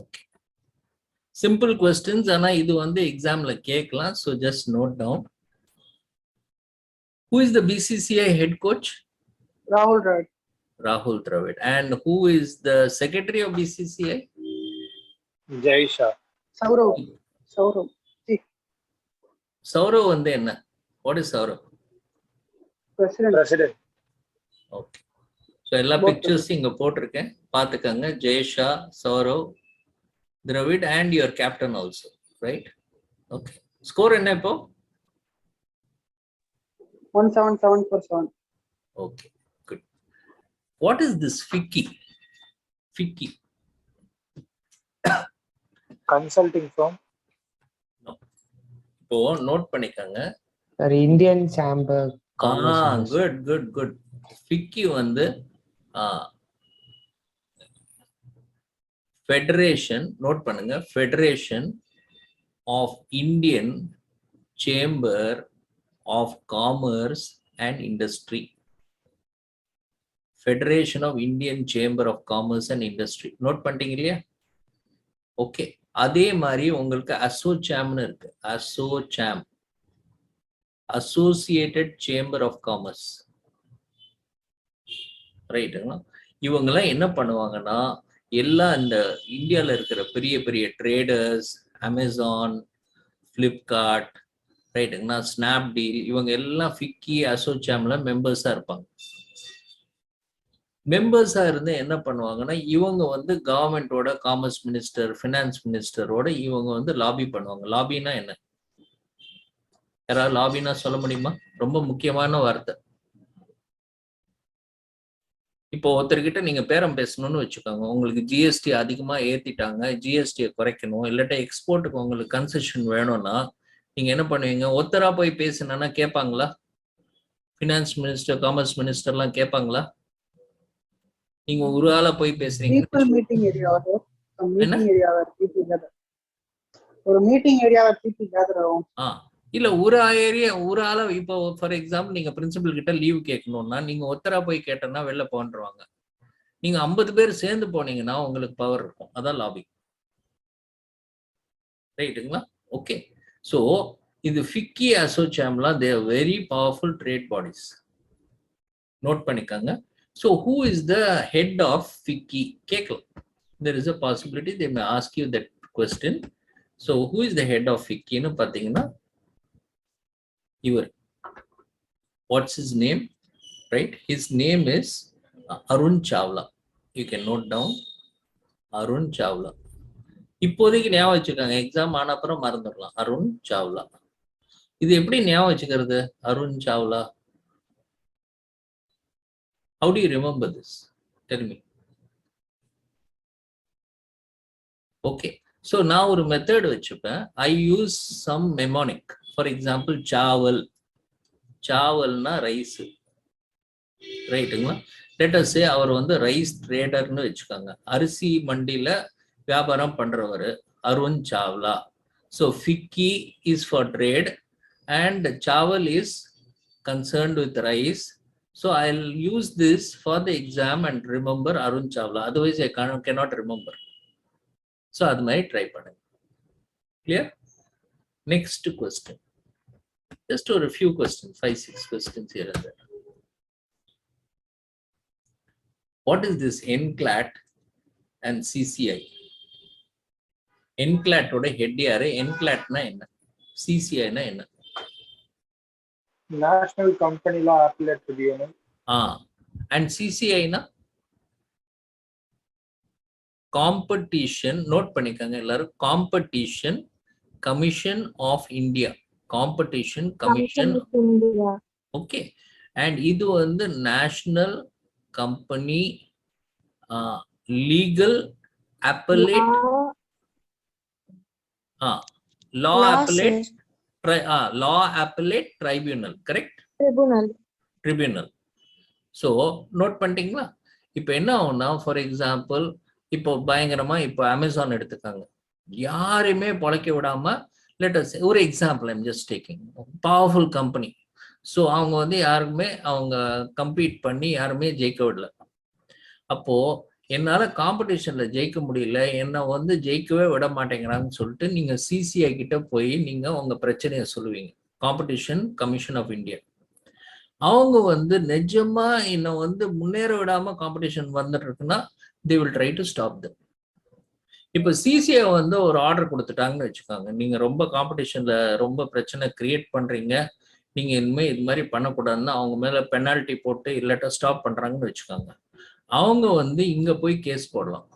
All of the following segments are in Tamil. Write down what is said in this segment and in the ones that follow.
Okay. Simple questions, ஆனா இது வந்து எக்ஸாம்ல கேட்கலாம். So just note down. Who is the BCCI head coach? Rahul Dravid. Rahul Dravid. And who is the secretary of BCCI? Jay Shah. Saurav. Saurav வந்து என்ன? What is Saurav? President. Okay. So எல்லா pictures இங்க போட்டிருக்கேன், பார்த்துக்கங்க. ஜெயஷா, Saurav, Dravid and your captain also, right? Okay. Score என்ன இப்போ? 177 for 7. Okay, good. What is this FICCI? FICCI. Consulting firm. No. இப்போ நோட் பண்ணிக்கங்க. Indian Chamber. Good. FICCI வந்து ஃபெடரேஷன், நோட் பண்ணுங்க, federation of Indian chamber of commerce and industry. Federation of Indian chamber of commerce and industry. Note பண்ணிட்டீங்க இல்லையா? ஓகே. அதே மாதிரி உங்களுக்கு அசோசாம்னு இருக்கு. ASSOCHAM, associated chamber of commerce, ரைட்டுங்களா? இவங்கெல்லாம் என்ன பண்ணுவாங்கன்னா, எல்லா இந்த இந்தியாவில் இருக்கிற பெரிய பெரிய ட்ரேடர்ஸ், அமேசான், ஃப்ளிப்கார்ட், ரைட்டுங்களா, ஸ்னாப்டீல், இவங்க எல்லாம் ஃபிக்கி அசோசாம்ல மெம்பர்ஸாக இருப்பாங்க. மெம்பர்ஸாக இருந்து என்ன பண்ணுவாங்கன்னா, இவங்க வந்து கவர்மெண்டோட, காமர்ஸ் மினிஸ்டர், ஃபினான்ஸ் மினிஸ்டரோட இவங்க வந்து லாபி பண்ணுவாங்க. லாபின்னா என்ன? யாராவது லாபின்னா சொல்ல முடியுமா? ரொம்ப முக்கியமான வார்த்தை. இப்போ ஒருத்தர்கிட்ட நீங்க பேரம் பேசணும்னு வச்சுக்கோங்க, உங்களுக்கு ஜிஎஸ்டி அதிகமா ஏத்திட்டாங்க, ஜிஎஸ்டியை குறைக்கணும், இல்லாட்டா எக்ஸ்போர்ட்டுக்கு உங்களுக்கு கன்செஷன் வேணும்னா நீங்க என்ன பண்ணுவீங்க? ஒருத்தரா போய் பேசினா கேட்பாங்களா? ஃபினான்ஸ் மினிஸ்டர், காமர்ஸ் மினிஸ்டர்லாம் கேட்பாங்களா? நீங்க ஒரு ஆளா போய் பேசுறீங்க. ஒரு மீட்டிங் ஏரியாவை பீப்பிள் கேதர் ஆகும். இல்ல ஒரு ஆள இப்போ ஃபார் எக்ஸாம்பிள் நீங்க பிரின்சிபல் கிட்ட லீவ் கேட்கணும்னா நீங்க ஒத்தரா போய் கேட்டனா வெளில போன்றுவாங்க. நீங்க 50 பேர் சேர்ந்து போனீங்கன்னா உங்களுக்கு பவர் இருக்கும். அதான் லாபி, ரைட்டுங்களா? ஓகே. ஸோ இது ஃபிக்கி அசோசாம்லாம் they are very powerful trade bodies. Note பண்ணிக்கோங்க. So who is the head of FICCI கேட்கலாம். There is a possibility they may ask you that question. So who is the head of ஃபிக்கின்னு பார்த்தீங்கன்னா இவர். What's his name? Right? His name is Arun Chawla. You can note down Arun Chawla. இப்போதைக்கு ஞாபகம் வச்சுக்கோங்க, எக்ஸாம் ஆன அப்புறம் மறந்துடலாம். அருண் சாவ்லா. இது எப்படி ஞாபகம் வச்சுக்கிறது? Arun Chawla. How do you remember this? Tell me. Okay. So நான் ஒரு மெத்தட் வச்சுப்பேன். I use some mnemonic. For example, chawal. சாவல்னா ரைஸ், ரைட்டுங்களா? லெட் அஸ் சே அவர் வந்து ரைஸ் ட்ரேடர்னு வச்சுக்கோங்க. அரிசி மண்டியில வியாபாரம் பண்றவர் Arun Chawla. So FICCI is for trade and chawal is concerned with rice. So I will use this for the exam and remember Arun Chawla. Otherwise I cannot remember. So அது மாதிரி ட்ரை பண்ணுங்க. Clear? Next question. Just a few questions, 5-6 questions here and there. What is this NCLAT and CCI? NCLAT oda head yaru? NCLAT na enna? CCI na enna? National Company Law Appellate Tribunal. And CCI na? Competition, note பண்ணிக்கங்க எல்லாரும். Competition Commission of India. Competition Commission of India. Okay. And இது வந்து National Company Legal Appellate Law Appellate Law Appellate Tribunal. Correct? Tribunal. So note பண்ணிட்டீங்களா? இப்போ என்ன ஆகும்னா, ஃபார் எக்ஸாம்பிள் இப்போ பயங்கரமா இப்போ அமேசான் எடுத்துக்காங்க, யாரையுமே பொழைக்க விடாம, லெட் அஸ் ஒரு example I'm just taking, powerful company. So அவங்க வந்து யாருக்குமே அவங்க கம்பீட் பண்ணி யாருமே ஜெயிக்க விடல. அப்போ என்னால காம்படிஷன்ல ஜெயிக்க முடியல, என்ன வந்து ஜெயிக்கவே விட மாட்டேங்கிறாங்கன்னு சொல்லிட்டு நீங்க சிசிஐ கிட்ட போய் நீங்க உங்க பிரச்சனையை சொல்லுவீங்க. Competition commission of India. அவங்க வந்து நிஜமா என்ன வந்து முன்னேற விடாம காம்படிஷன் வந்துட்டு இருக்குன்னா they will try to stop them. இப்ப சிசிஐ வந்து ஒரு ஆர்டர் கொடுத்துட்டாங்கன்னு வச்சுக்கோங்க, நீங்க ரொம்ப காம்படிஷன்ல ரொம்ப பிரச்சனை கிரியேட் பண்றீங்க, நீங்க இனிமே இது மாதிரி பண்ணக்கூடாதுன்னு அவங்க மேல பெனால்டி போட்டு இல்லாட்டா ஸ்டாப் பண்றாங்கன்னு வச்சுக்கோங்க, அவங்க வந்து இங்க போய் கேஸ் போடலாம்.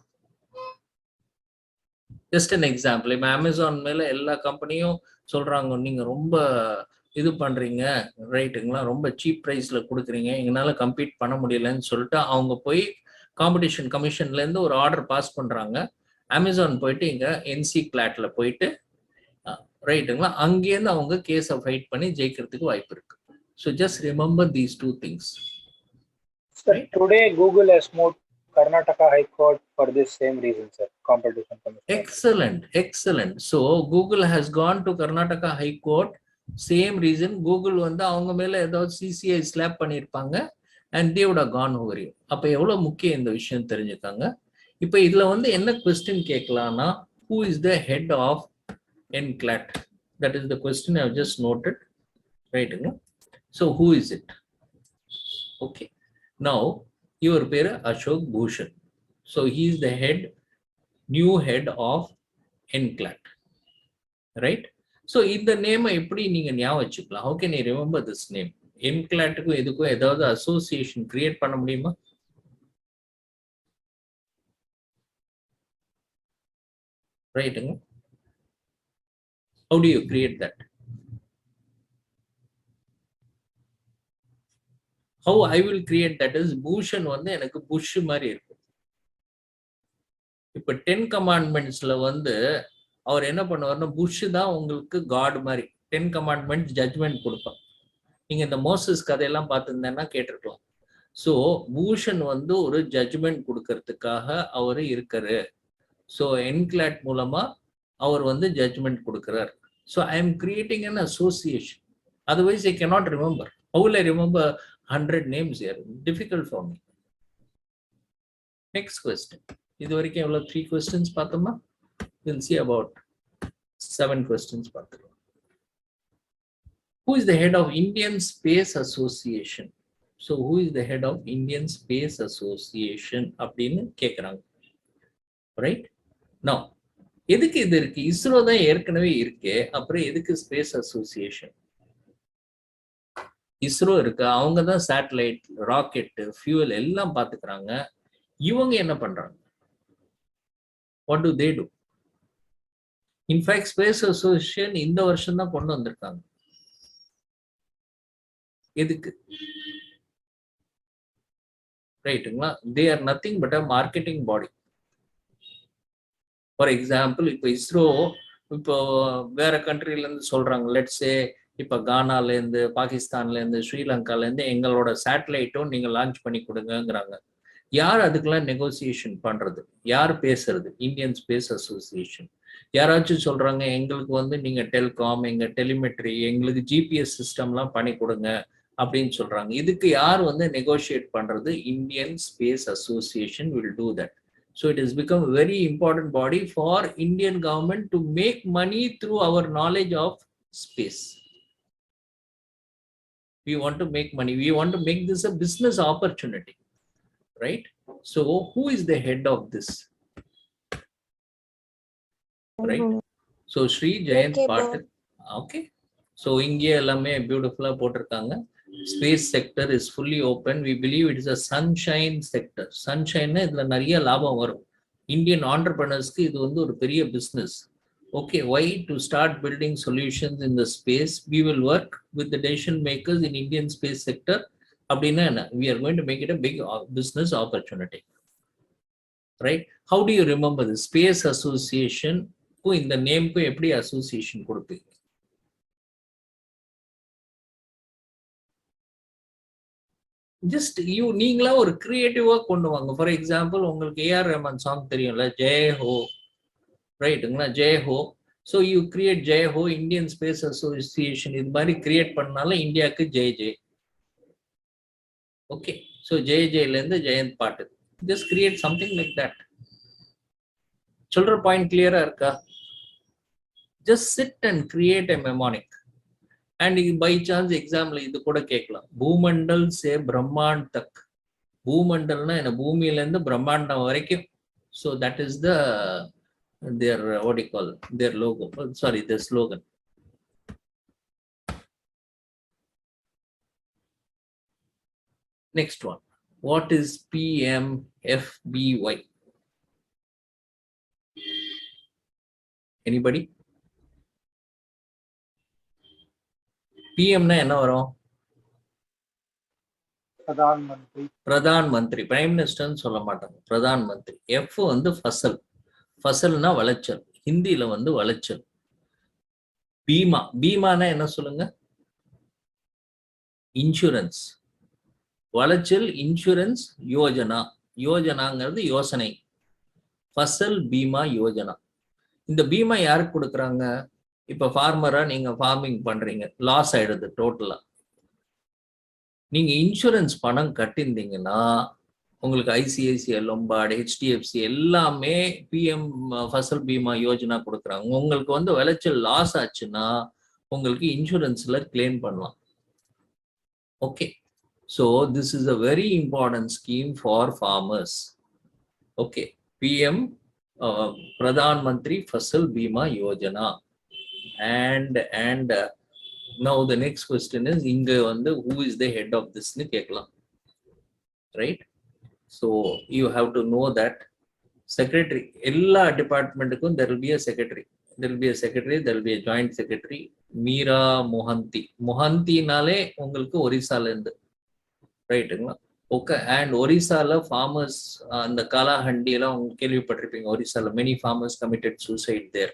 ஜஸ்ட் அன் எக்ஸாம்பிள், இப்போ அமேசான் மேல எல்லா கம்பெனியும் சொல்றாங்க நீங்க ரொம்ப இது பண்றீங்க ரைட்டுங்களா, ரொம்ப சீப் பிரைஸ்ல கொடுக்குறீங்க, எங்களால கம்பீட் பண்ண முடியலன்னு சொல்லிட்டு அவங்க போய் காம்படிஷன் கமிஷன்ல இருந்து ஒரு ஆர்டர் பாஸ் பண்றாங்க. அமேசான் போயிட்டு இங்க என்சி கிளாட்ல போயிட்டு ரைட்டுங்களா, அங்கேருந்து அவங்க கேஸை ஃபைட் பண்ணி ஜெயிக்கிறதுக்கு வாய்ப்பு இருக்கு. So just remember these two things. Sir, today Google has moved Karnataka High Court for this same reason, sir. Competition Commission. Excellent, excellent. So Google has gone to Karnataka High Court. Same reason. Google வந்து அவங்க மேல ஏதாவது சிசிஐ ஸ்லாப் பண்ணியிருப்பாங்க and they would have gone over it. அப்ப எவ்வளவு முக்கியம் இந்த விஷயம் தெரிஞ்சுக்காங்க. இப்ப இதுல வந்து என்ன question கேட்கலாம்னா, who is the head of NCLAT? That is the question I have just noted. Right? So who is it? Okay. Now, your பேரு Ashok Bhushan. So he is the head, new head of NCLAT. Right? So இந்த நேமை எப்படி நீங்க ஞாபகம் வச்சுக்கலாம்? How can you remember this name? NCLATக்கும் இதுக்கும் ஏதாவது அசோசியேஷன் கிரியேட் பண்ண முடியுமா? Right? How do you create that? How I will create that is Bhushan வந்து எனக்கு புஷ் மாதிரி இருக்கும். இப்ப 10 கமாண்ட்மெண்ட்ஸ்ல வந்து அவர் என்ன பண்ணுவார்னா, புஷ் தான் உங்களுக்கு காட் மாதிரி 10 கமாண்ட்மெண்ட்ஸ் ஜட்ஜ்மெண்ட் கொடுப்பார். நீங்க இந்த மோசஸ் கதையெல்லாம் பார்த்துருந்தேன்னா கேட்டிருக்கலாம். ஸோ பூஷன் வந்து ஒரு ஜட்ஜ்மெண்ட் கொடுக்கறதுக்காக அவர் இருக்காரு. ஸோ என்கிளாட் மூலமா அவர் வந்து ஜட்ஜ்மெண்ட் கொடுக்கிறார். So I am creating an association. Otherwise I cannot remember. How will I remember 100 names here? Difficult for me. Next question. இது வரைக்கும் எவ்வளவு 3 questions பார்த்தோமா? We'll see about 7 questions பார்த்துக்கலாம். Who is the head of Indian Space Association? So who is the head of Indian Space Association அப்படின்னு கேட்குறாங்க. Right? Now, எதுக்கு இது இருக்கு? இஸ்ரோ தான் ஏற்கனவே இருக்கே, அப்புறம் எதுக்கு ஸ்பேஸ் அசோசியேஷன்? இஸ்ரோ இருக்கு, அவங்க தான் சேட்டலைட், ராக்கெட், ஃபியூவல் எல்லாம் பார்த்துக்கிறாங்க. இவங்க என்ன பண்றாங்க? What to they to? In fact space association இந்த வருஷம் தான் கொண்டு வந்திருக்காங்க. எதுக்கு? ரைட்டுங்களா? They are nothing but a marketing body. For example, இப்போ இஸ்ரோ இப்போ வேற கண்ட்ரில இருந்து சொல்றாங்க, லெட்ஸே இப்ப கானால இருந்து, பாகிஸ்தான்ல இருந்து, ஸ்ரீலங்கால இருந்து எங்களோட சேட்டலைட்டும் நீங்க லான்ச் பண்ணி கொடுங்கங்கிறாங்க. யார் அதுக்கெல்லாம் நெகோசியேஷன் பண்றது? யார் பேசுறது? Indian space association. யாராச்சும் சொல்றாங்க எங்களுக்கு வந்து நீங்க டெல்காம், எங்க டெலிமெட்ரி, எங்களுக்கு ஜிபிஎஸ் சிஸ்டம்லாம் பண்ணி கொடுங்க அப்படின்னு சொல்றாங்க. இதுக்கு யார் வந்து நெகோசியேட் பண்றது? Indian space association will do that. So it has become a very important body for Indian government to make money through our knowledge of space. We want to make money. We want to make this a business opportunity, right? So who is the head of this? Right? So Sri Jayant Patil. Okay. So இங்கே எல்லாமே பியூட்டிஃபுல்லா போட்டிருக்காங்க. Space sector is fully open. We believe it is a sunshine sector. Sunshine இதுல நிறைய லாபம் வரும். இந்தியன் ஆண்டர்பிரனர்ஸ்க்கு இது வந்து ஒரு பெரிய business. Okay, why? To start building solutions in the space, we will work with the decision makers in Indian space sector. அப்படின்னா என்ன? We are going to make it a big business opportunity. Right? How do you remember the Space Association? இந்த நேம்க்கு எப்படி அசோசியேஷன் கொடுப்பீங்க? ஜஸ்ட் நீங்களா ஒரு கிரியேட்டிவா கொண்டு வாங்க. ஃபார் எக்ஸாம்பிள், உங்களுக்கு ஏஆர் ரஹ்மான் சாங் தெரியும்ல, ஜெய் ஹோ, ரைட்டுங்களா? Jai Ho. So you create Jai Ho Indian space association. இது மாதிரி கிரியேட் பண்ணாலும் இந்தியாவுக்கு Jai Jai. Okay. So Jai ஜெயிலேருந்து Jayant bottle. Just create something like that. Children point clear irka? Just sit and create a mnemonic. And by chance exam la idu kuda kekkalam. Bhoomandal se Brahmand tak. Bhoomandalna ena bhoomiyila irundhu Brahmandam varaikkum. So that is their what do you call their logo? Sorry, their slogan. Next one. What is PMFBY? Anybody? PM na enna varum? Pradhan Mantri. Pradhan Mantri, Prime Minister னு சொல்ல மாட்டாங்க. Pradhan Mantri. F வந்து ஃபசல். ஃபசல்னா வளச்சல். ஹிந்தில வந்து வளச்சல். பீமா. பீமானா என்ன சொல்லுங்க? இன்சூரன்ஸ். வளச்சல் இன்சூரன்ஸ் யோஜனா. யோஜனாங்கிறது யோசனை. ஃபசல் பீமா யோஜனா. இந்த பீமா யாருக்கு கொடுக்குறாங்க? இப்ப ஃபார்மரா நீங்க ஃபார்மிங் பண்றீங்க, லாஸ் ஆயிடுது டோட்டலா. நீங்க இன்சூரன்ஸ் பணம் கட்டியிருந்தீங்கன்னா உங்களுக்கு ஐசிஐசிஐ, லொம்பார்டு, ஹெச்டிஎஃப்சி எல்லாமே பிஎம் ஃபசல் பீமா யோஜனா கொடுக்குறாங்க. உங்களுக்கு வந்து விளைச்சல் லாஸ் ஆச்சுன்னா உங்களுக்கு இன்சூரன்ஸ்ல கிளைம் பண்ணலாம். Okay, so this is a very important scheme for farmers. Okay, PM Pradhan Mantri Fasal Bima Yojana. And now the next question is inga vandu who is the head of this nu kekkalam, right? So you have to know that secretary ella department ku there will be a secretary, there will be a secretary, there will be a joint secretary. Meera Mohanty nale ungalku Orissa la irundhu, right? Okay, and Orissa la farmers and the Kalahandi la ungalku kelvi pattirpinga. Orissa la many farmers committed suicide there.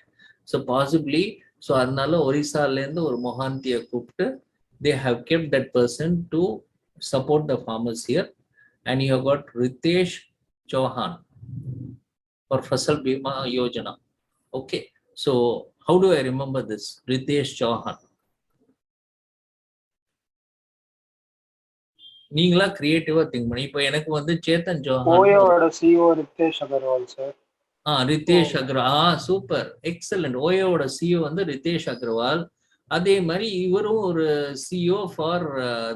So possibly, so அதனால ஒரிசால இருந்து ஒரு மொஹாந்தியை கூப்பிட்டு they have kept that person to support the farmers here. And you have got Ritesh Chauhan for Fasal Bima Yojana. Okay, so how do I remember this? Ritesh Chauhan. நீங்களா கிரியேட்டிவா திங்க் பண்ணி, இப்போ எனக்கு வந்து சேத்தன் சௌஹான் ஓயோட CEO Ritesh Agarwal sir. Ritesh Agarwal, super, excellent. ஓயோட சிஓ வந்து ரிதேஷ் அகர்வால். அதே மாதிரி இவரும் ஒரு CEO for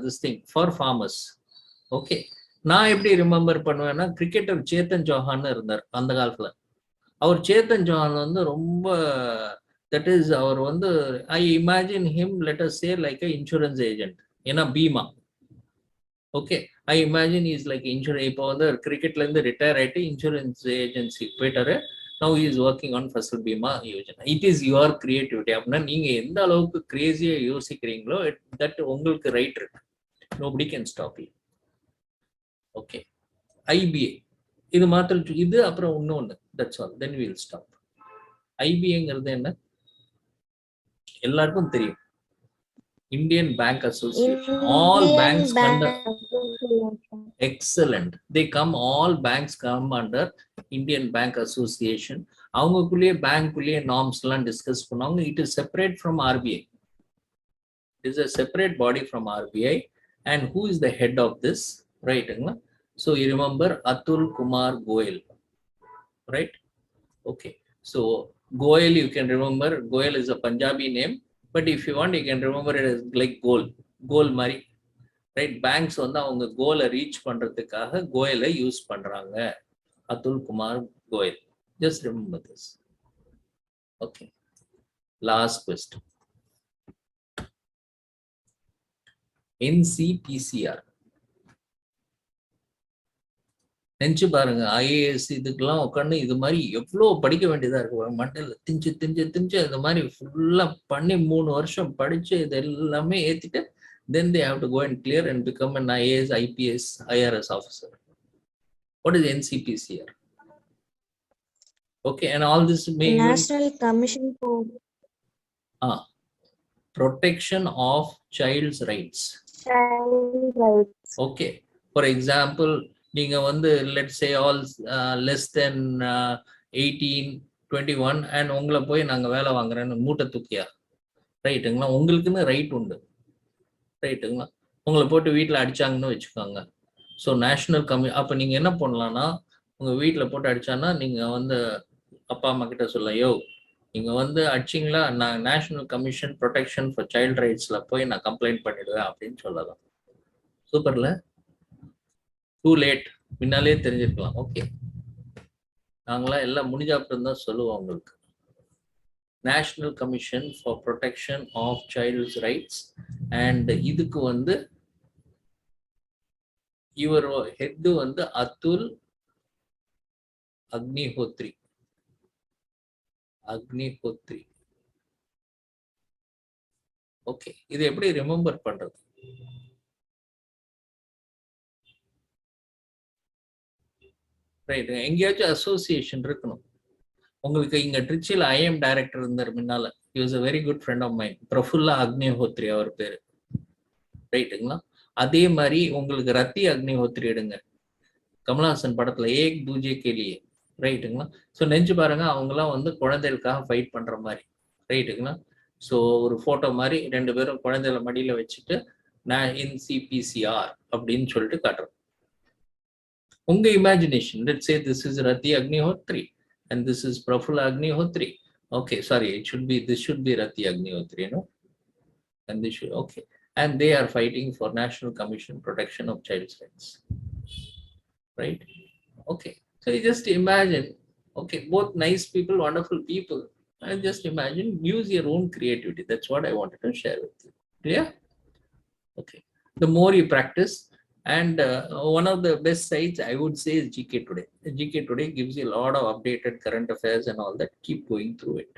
this thing for farmers. Okay, நான் எப்படி ரிமெம்பர் பண்ணுவேன்னா, கிரிக்கெட்டர் சேத்தன் சௌஹான் இருந்தார் அந்த காலத்துல. அவர் சேத்தன் சௌஹான் வந்து ரொம்ப தட் இஸ் அவர் வந்து I imagine him let us say like a insurance agent. ஏன்னா bima. Okay, I imagine is like insurance. இப்போ வந்து கிரிக்கெட்ல இருந்து ரிட்டையர் ஆயிட்டு இன்சூரன்ஸ் ஏஜென்சி போயிட்டாரு. Now he is working on Fasal Bima Yojana. It is your creativity. அப்படின்னா நீங்க எந்த அளவுக்கு கிரேசியா யோசிக்கிறீங்களோ தட் உங்களுக்கு ரைட் இருக்கு. Nobody can stop you. Okay, IBA இது மாத்திரம் இது, அப்புறம் இன்னொன்னு, that's all, then we will stop. ஐபிஏங்கிறது என்ன எல்லாருக்கும் தெரியும். Indian Bank Association. All banks under excellent. They come, all banks come under Indian Bank Association. அவங்களுக்குள்ளேயே பேங்க்குள்ளேயே நார்ம்ஸ் எல்லாம் டிஸ்கஸ் பண்ணுவாங்க. It is separate from RBI. It is a separate body from RBI. And who is the head of this, ரைட்டுங்களா? So you remember Atul Kumar Goyal, right? Okay, so Goyal you can remember. Goyal is a Punjabi name. But if you want, you can remember it as like goal மாதிரி, ரைட்? பேங்க்ஸ் வந்து அவங்க கோலை ரீச் பண்றதுக்காக கோயலை யூஸ் பண்றாங்க. Atul Kumar Goyal. Just remember this. Okay, last question. NCPCR. நினைச்சு பாருங்க, ஐஏஎஸ் இதுக்கெல்லாம் உட்காந்து இது மாதிரி எவ்வளோ படிக்க வேண்டியதா இருக்கு. மண்டல திஞ்சு இந்த மாதிரி ஃபுல்லா பண்ணி 3 வருஷம் படிச்சு இது எல்லாமே ஏத்திட்டு then they have to go and clear and become an IAS, IPS, IRS officer. What is NCPCR? Okay, and all this may National Commission for protection of child's rights. Child Rights. Okay, for example, நீங்க வந்து let's say all less than 18, 21 and உங்களை போய் நாங்க வேலை வாங்குறேன்னு மூட்டை தூக்கியா, ரைட்டுங்களா? உங்களுக்குன்னு ரைட் உண்டு, ரைட்டுங்களா? உங்களை போட்டு வீட்டில் அடிச்சாங்கன்னு வச்சுக்கோங்க, ஸோ நேஷனல் அப்போ நீங்கள் என்ன பண்ணலான்னா உங்கள் வீட்டில் போட்டு அடிச்சான்னா நீங்கள் வந்து அப்பா அம்மா கிட்ட சொல்ல, யோ நீங்கள் வந்து அடிச்சிங்களா, நான் national commission protection for child ரைட்ஸில் போய் நான் கம்ப்ளைண்ட் பண்ணிடுவேன் அப்படின்னு சொல்லலாம். சூப்பர்ல, டூ லேட், முன்னாலே தெரிஞ்சிருக்கலாம். ஓகே, நாங்களாம் எல்லாம் முடிஞ்ச அப்புறம் தான் சொல்லுவோம் உங்களுக்கு. National commission for protection of child's rights. And இதுக்கு வந்து இவர் ஹெட் வந்து அதுல் அக்னிஹோத்ரி. ஓகே, இது எப்படி ரிமெம்பர் பண்றது? ரைட், எங்கேயாச்சும் அசோசியேஷன் இருக்கணும். உங்களுக்கு இங்க ட்ரிச்சியில் ஐஎம் டைரக்டர் இருந்தார் முன்னால. He was a very good friend of mind. Prafulla Agnihotri அவர் பேரு. ரைட்டுங்களா? அதே மாதிரி உங்களுக்கு ரத்தி அக்னிஹோத்ரி எடுங்க, கமல்ஹாசன் படத்துல ஏக் தூஜே கேலியே. ரைட்டுங்களா? ஸோ நெஞ்சு பாருங்க, அவங்களாம் வந்து குழந்தைகளுக்காக ஃபைட் பண்ற மாதிரி. ரைட்டுங்களா? ஸோ ஒரு போட்டோ மாதிரி 2 பேரும் குழந்தைகளை மடியில வச்சுட்டு நான் இன் சிபிசிஆர் அப்படின்னு சொல்லிட்டு காட்டுறோம். உங்க imagination, let's say this is Rathi Agnihotri and this is Prafulla Agnihotri. Okay, sorry, this should be Rati Agnihotri, no? And this should, okay. And they are fighting for National Commission Protection of Child's Rights. Right? Okay. So you just imagine, okay, both nice people, wonderful people. And just imagine, use your own creativity. That's what I wanted to share with you. Yeah? Okay. The more you practice, and one of the best sites I would say is GK Today. GK Today gives you a lot of updated current affairs and all that. Keep going through it.